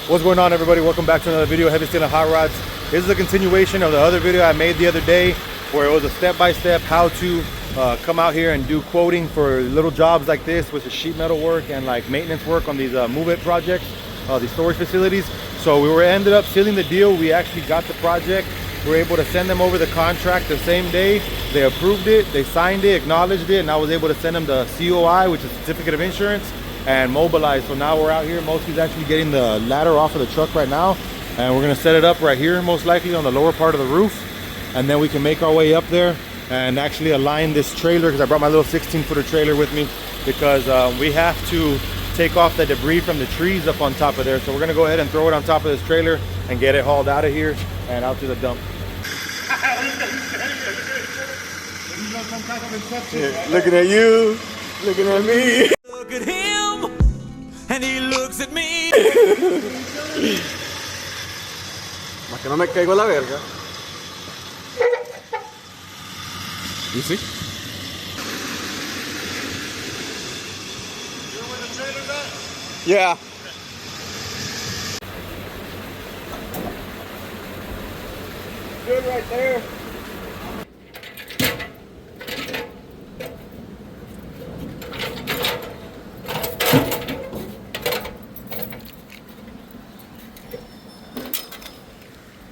What's going on, everybody? Welcome back to another video, Heavy Steel and Hot Rods. This is a continuation of the other video I made the other day where it was a step-by-step how to come out here and do quoting for little jobs like this with the sheet metal work and like maintenance work on these move-it projects, these storage facilities. So we ended up sealing the deal. We actually got the project. We were able to send them over the contract the same day. They approved it, they signed it, acknowledged it, and I was able to send them the COI, which is Certificate of Insurance, and mobilized. So now we're out here. Moski's actually getting the ladder off of the truck right now, and we're gonna set it up right here, most likely on the lower part of the roof, and then we can make our way up there and actually align this trailer, because I brought my little 16-footer trailer with me, because we have to take off the debris from the trees up on top of there. So we're gonna go ahead and throw it on top of this trailer and get it hauled out of here and out to the dump. Yeah, looking at you, looking at me. Look at him, and he looks at me. Más que no me caigo la verga. You see? You know where the trailer's at? Yeah. Good right there.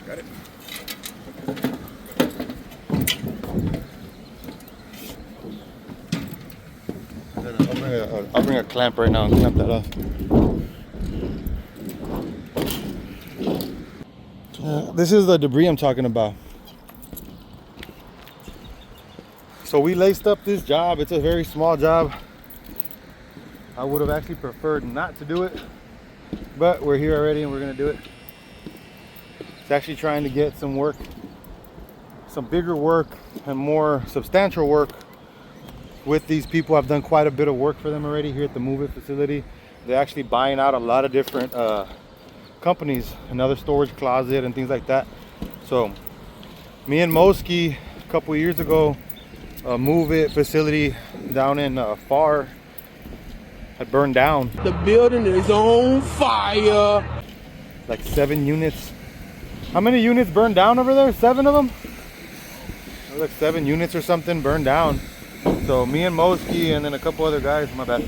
Got it. I'll bring a clamp right now and clamp that off. This is the debris I'm talking about. So we laced up this job. It's a very small job. I would have actually preferred not to do it, but we're here already and we're gonna do it. It's actually trying to get some work, some bigger work and more substantial work with these people. I've done quite a bit of work for them already here at the Move It facility. They're actually buying out a lot of different companies, another storage closet and things like that. So me and Moski a couple years ago, a Move It facility down in Far had burned down. The building is on fire. Like 7 units. How many units burned down over there? 7 of them? It was like 7 units or something burned down. So me and Moski and then a couple other guys, my bad,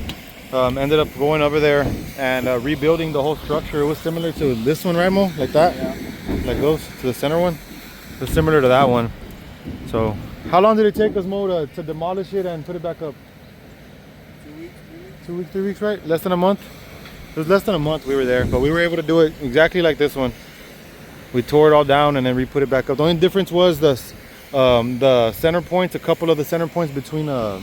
ended up going over there and rebuilding the whole structure. It was similar to this one, right, Mo? Like that? Yeah. Like those, to the center one? It was similar to that one. So how long did it take us, Mo, to demolish it and put it back up? 2 weeks, 2 weeks, 3 weeks, right? Less than a month? It was less than a month we were there, but we were able to do it exactly like this one. We tore it all down and then re-put it back up. The only difference was the center points, a couple of the center points between the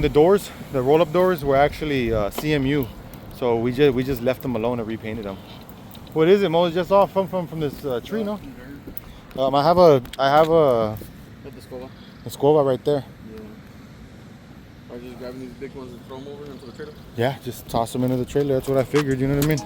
doors, the roll-up doors, were actually CMU. So we just left them alone and repainted them. What is it, Mo? It's just off from this tree, no? I have a Escova right there. Are you just grabbing these big ones and throw them over into the trailer? Yeah, just toss them into the trailer. That's what I figured, you know what I mean?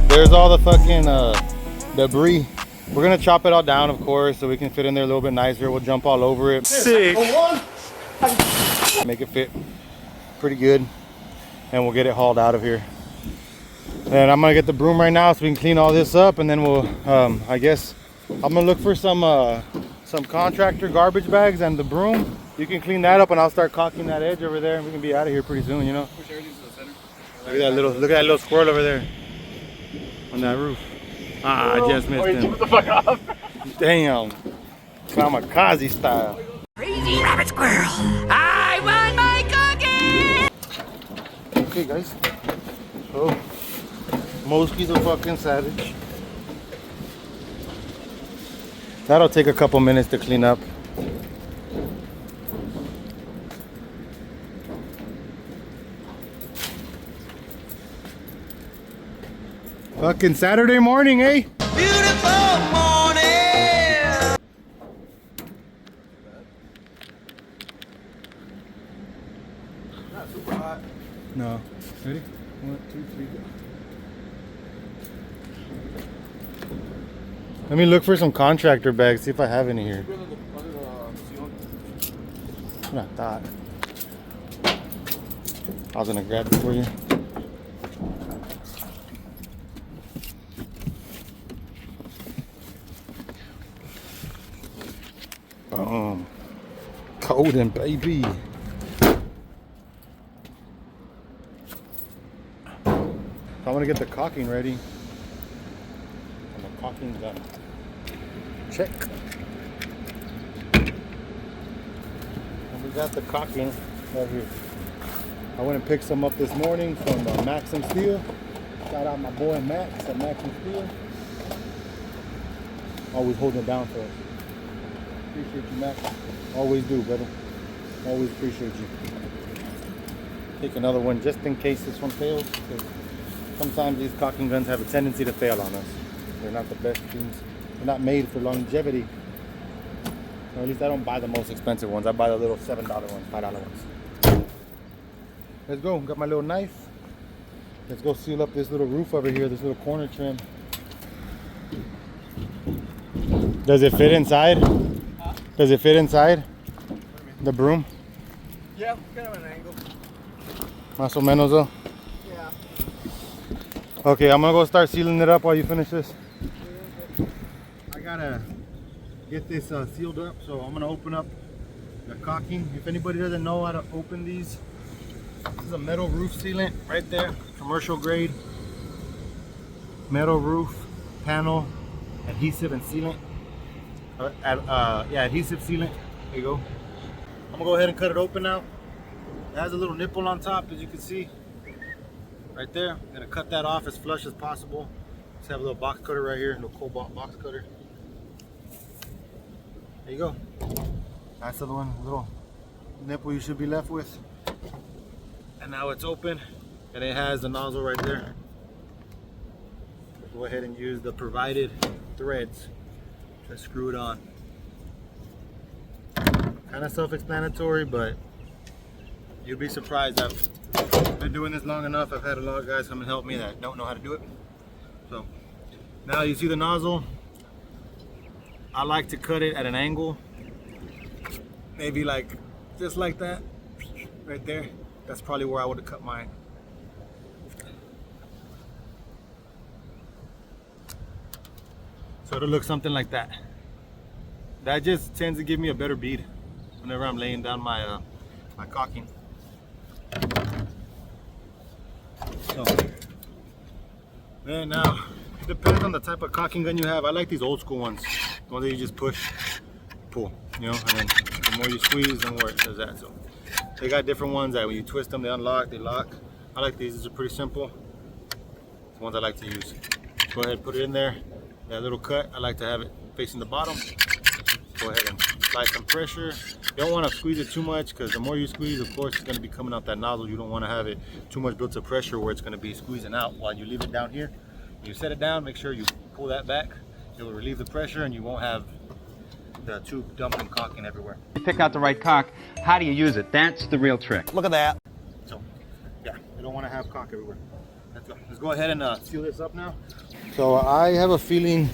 There's all the fucking debris. We're gonna chop it all down, of course, so we can fit in there a little bit nicer. We'll jump all over it. Sick. Make it fit pretty good, and we'll get it hauled out of here. And I'm gonna get the broom right now so we can clean all this up, and then we'll, I guess, I'm gonna look for some contractor garbage bags and the broom. You can clean that up, and I'll start caulking that edge over there, and we can be out of here pretty soon, you know. Push everything to the center. Look at that little squirrel over there on that roof. Ah, I just missed him. What the fuck off? Damn. Kamikaze style. Crazy rabbit squirrel. I want my cookie. Okay, guys. So, Moski's a fucking savage. That'll take a couple minutes to clean up. Fucking Saturday morning, eh? Beautiful morning. Not super hot. No. Ready? 1, 2, 3, go. Let me look for some contractor bags, see if I have any here. What I thought. I was gonna grab it for you. Golden baby. So I'm gonna get the caulking ready. And the caulking's done. Check. And we got the caulking right here. I went and picked some up this morning from Maxim Steel. Shout out my boy Max at Maxim Steel. Always holding it down for us. Appreciate you, Max. Always do, brother. Always appreciate you. Take another one just in case this one fails. Sometimes these caulking guns have a tendency to fail on us. They're not the best things. They're not made for longevity. Or at least I don't buy the most expensive ones. I buy the little $7 ones, $5 ones. Let's go. Got my little knife. Let's go seal up this little roof over here, this little corner trim. Does it fit inside? Huh? Does it fit inside the broom? Yeah, kind of an angle. Más o menos though. Yeah. Okay, I'm gonna go start sealing it up while you finish this. I gotta get this sealed up, so I'm gonna open up the caulking. If anybody doesn't know how to open these, this is a metal roof sealant right there, commercial grade metal roof panel adhesive and sealant. Adhesive sealant. There you go. I'm gonna go ahead and cut it open now. It has a little nipple on top, as you can see. Right there. I'm gonna cut that off as flush as possible. Just have a little box cutter right here, a little cobalt box cutter. There you go. That's the one little nipple you should be left with. And now it's open, and it has the nozzle right there. Go ahead and use the provided threads to screw it on. Kind of self-explanatory, but you'll be surprised. I've been doing this long enough. I've had a lot of guys come and help me that don't know how to do it. So now you see the nozzle. I like to cut it at an angle, maybe like just like that, right there. That's probably where I would have cut mine. So it'll look something like that. That just tends to give me a better bead whenever I'm laying down my my caulking. So then now it depends on the type of caulking gun you have. I like these old school ones, the ones that you just push, pull, you know, and then the more you squeeze, the more it does that. So they got different ones that when you twist them, they unlock, they lock. I like these. These are pretty simple. The ones I like to use. Go ahead, put it in there. That little cut, I like to have it facing the bottom. Go ahead and apply some pressure. You don't want to squeeze it too much, because the more you squeeze, of course, it's going to be coming out that nozzle. You don't want to have it too much built up pressure where it's going to be squeezing out while you leave it down here. When you set it down, make sure you pull that back. It will relieve the pressure, and you won't have the tube dumping caulking everywhere. Pick out the right caulk. How do you use it? That's the real trick. Look at that. So, yeah, you don't want to have caulk everywhere. Let's go. Let's go ahead and seal this up now. So I have a feeling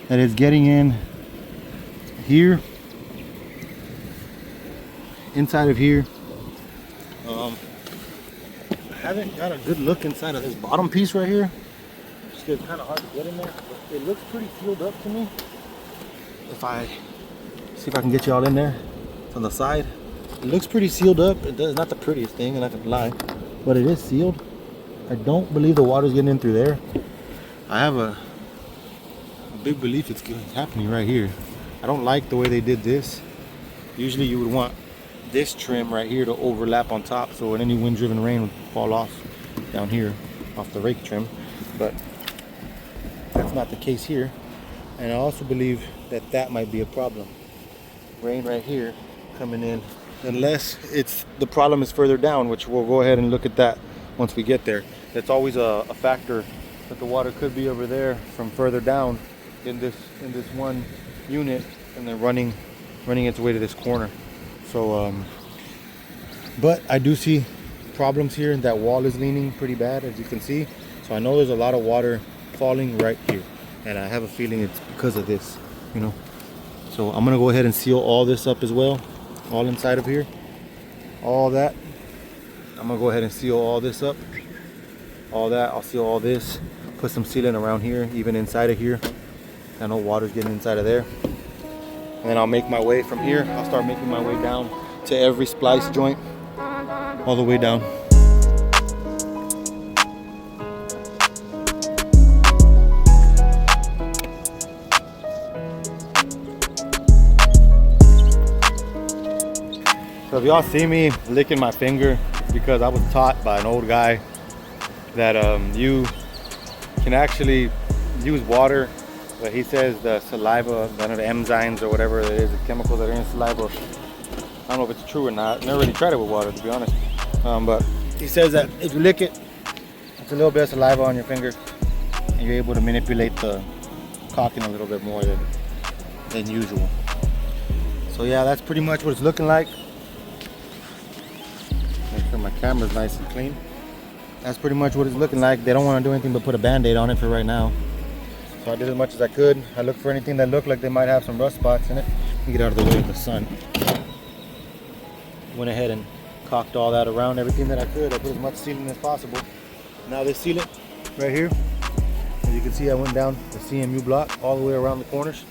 that it's getting in here, inside of here. I haven't got a good look inside of this bottom piece right here. It's kind of hard to get in there, but it looks pretty sealed up to me. If I see if I can get you all in there on the side, it looks pretty sealed up. It does not the prettiest thing, and I can lie, but it is sealed. I don't believe the water's getting in through there. I have a big belief it's happening right here. I don't like the way they did this. Usually you would want this trim right here to overlap on top, so when any wind-driven rain would fall off down here off the rake trim, but that's not the case here. And I also believe that that might be a problem. Rain right here coming in, unless it's the problem is further down, which we'll go ahead and look at that once we get there. That's always a factor that the water could be over there from further down in this one unit, and then running its way to this corner. So but I do see problems here. That wall is leaning pretty bad, as you can see. So I know there's a lot of water falling right here, and I have a feeling it's because of this, you know. So I'm gonna go ahead and seal all this up as well, all inside of here, all that. I'm gonna go ahead and seal all this up, all that. I'll seal all this, put some sealant around here, even inside of here. I know water's getting inside of there. And then I'll make my way from here. I'll start making my way down to every splice joint, all the way down. So if y'all see me licking my finger, it's because I was taught by an old guy that you can actually use water, but he says the saliva, one of the enzymes or whatever it is, the chemicals that are in saliva, I don't know if it's true or not. Never really tried it with water, to be honest. But he says that if you lick it, it's a little bit of saliva on your finger, and you're able to manipulate the caulking a little bit more than usual. So yeah, that's pretty much what it's looking like. Make sure my camera's nice and clean. That's pretty much what it's looking like. They don't want to do anything but put a band-aid on it for right now. So I did as much as I could. I looked for anything that looked like they might have some rust spots in it. Get out of the way of the sun. Went ahead and caulked all that around, everything that I could. I put as much sealant as possible. Now this sealant right here, as you can see, I went down the CMU block all the way around the corners.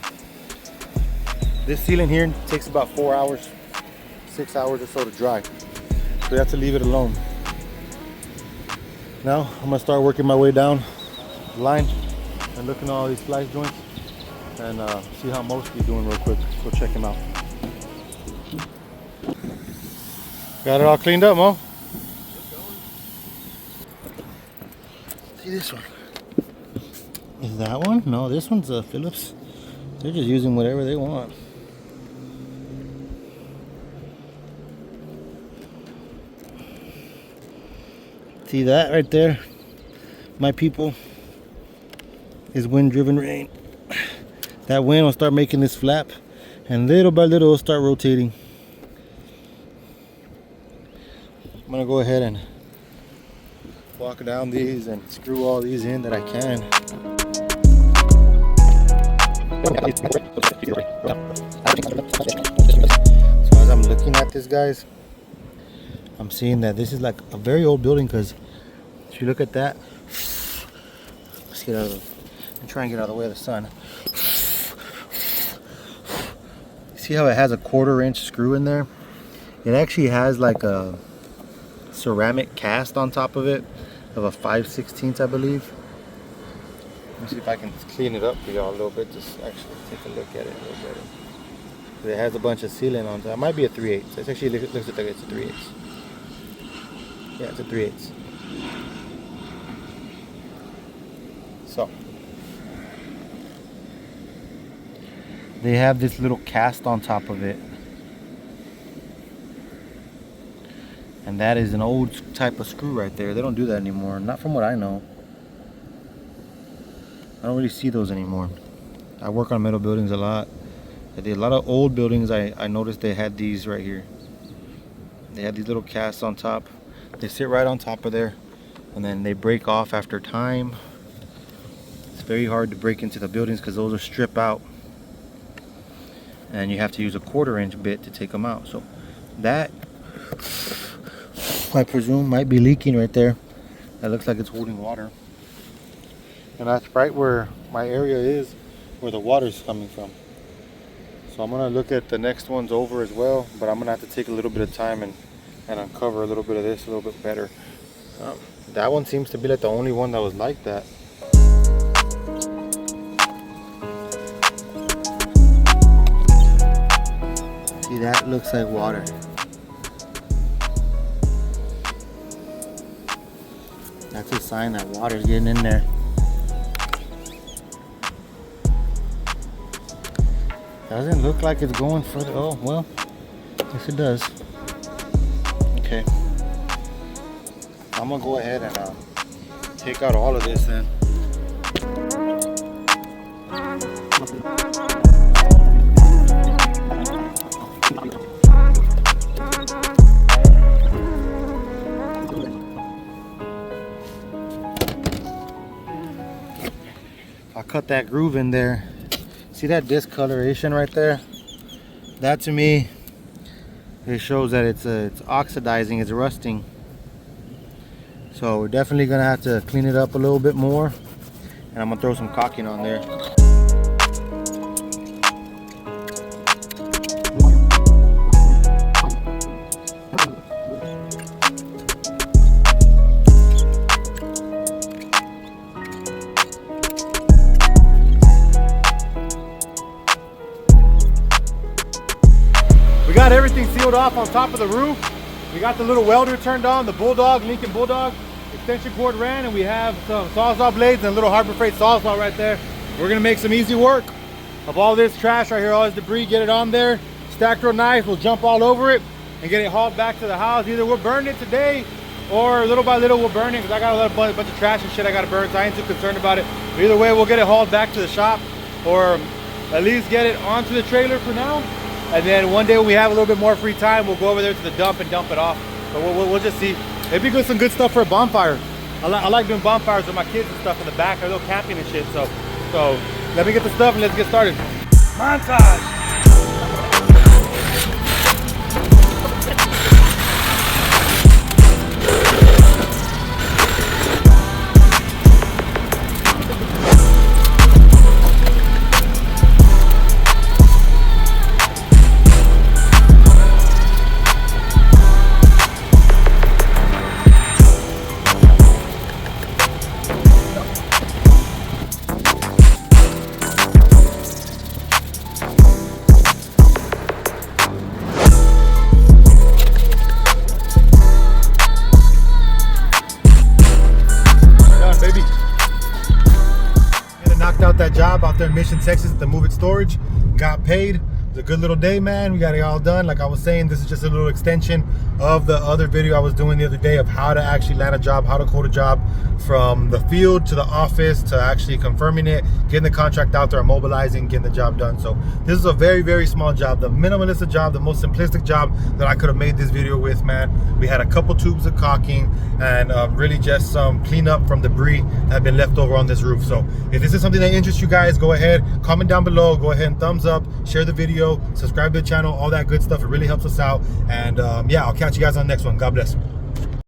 This sealant here takes about 4 hours, 6 hours or so to dry. So you have to leave it alone. Now I'm gonna start working my way down the line and looking at all these splice joints and see how Mosky's doing real quick. Go check him out. Got it all cleaned up, Mo? See this one? Is that one? No, this one's a Phillips. They're just using whatever they want. See that right there? My people is wind-driven rain. That wind will start making this flap, and little by little it'll start rotating. I'm gonna go ahead and walk down these and screw all these in that I can. So as I'm looking at this, guys, I'm seeing that this is like a very old building, because if you look at that, let's get out of the, I'm trying to get out of the way of the sun. See how it has a 1/4 inch screw in there? It actually has like a ceramic cast on top of it of a 5/16, I believe. Let me see if I can clean it up for y'all a little bit. Just actually take a look at it a little better. It has a bunch of sealant on top. It might be a 3/8. It actually looks like it's a 3/8. Yeah, it's a 3/8. So they have this little cast on top of it, and that is an old type of screw right there. They don't do that anymore, not from what I know. I don't really see those anymore. I work on metal buildings a lot. A lot of old buildings, I noticed they had these right here. They had these little casts on top. They sit right on top of there, and then they break off after time. It's very hard to break into the buildings because those are stripped out, and you have to use a 1/4 inch bit to take them out. So that, I presume, might be leaking right there. That looks like it's holding water, and that's right where my area is, where the water's coming from. So I'm gonna look at the next ones over as well, but I'm gonna have to take a little bit of time and uncover a little bit of this a little bit better. That one seems to be like the only one that was like that. See, that looks like water. That's a sign that water's getting in there. Doesn't look like it's going further. Oh, well, yes it does. Okay. I'm gonna go ahead and take out all of this then. I'll cut that groove in there. See that discoloration right there? That to me, it shows that it's oxidizing, it's rusting. So we're definitely gonna have to clean it up a little bit more, and I'm gonna throw some caulking on there. We got everything sealed off on top of the roof. We got the little welder turned on, the Bulldog, Lincoln Bulldog. Extension cord ran, and we have some Sawzall blades and a little Harbor Freight Sawzall right there. We're gonna make some easy work of all this trash right here, all this debris, get it on there, stacked real nice. We'll jump all over it and get it hauled back to the house. Either we'll burn it today, or little by little we'll burn it, because I got a bunch of trash and shit I gotta burn, so I ain't too concerned about it. But either way, we'll get it hauled back to the shop, or at least get it onto the trailer for now. And then one day when we have a little bit more free time, we'll go over there to the dump and dump it off. But we'll just see. Maybe good, some good stuff for a bonfire. I like doing bonfires with my kids and stuff in the back. I go camping and shit. So let me get the stuff and let's get started. Montage. Out that job out there in Mission, Texas at the Move It Storage. Got paid. It was a good little day, man. We got it all done. Like I was saying, this is just a little extension of the other video I was doing the other day of how to actually land a job, how to quote a job from the field to the office to actually confirming it, getting the contract out there, mobilizing, getting the job done. So this is a very, very small job, the minimalist job, the most simplistic job that I could have made this video with, man. We had a couple tubes of caulking and really just some cleanup from debris that had been left over on this roof. So if this is something that interests you guys, go ahead, comment down below, go ahead and thumbs up, share the video, subscribe to the channel, all that good stuff. It really helps us out. And yeah, I'll catch you guys on the next one. God bless.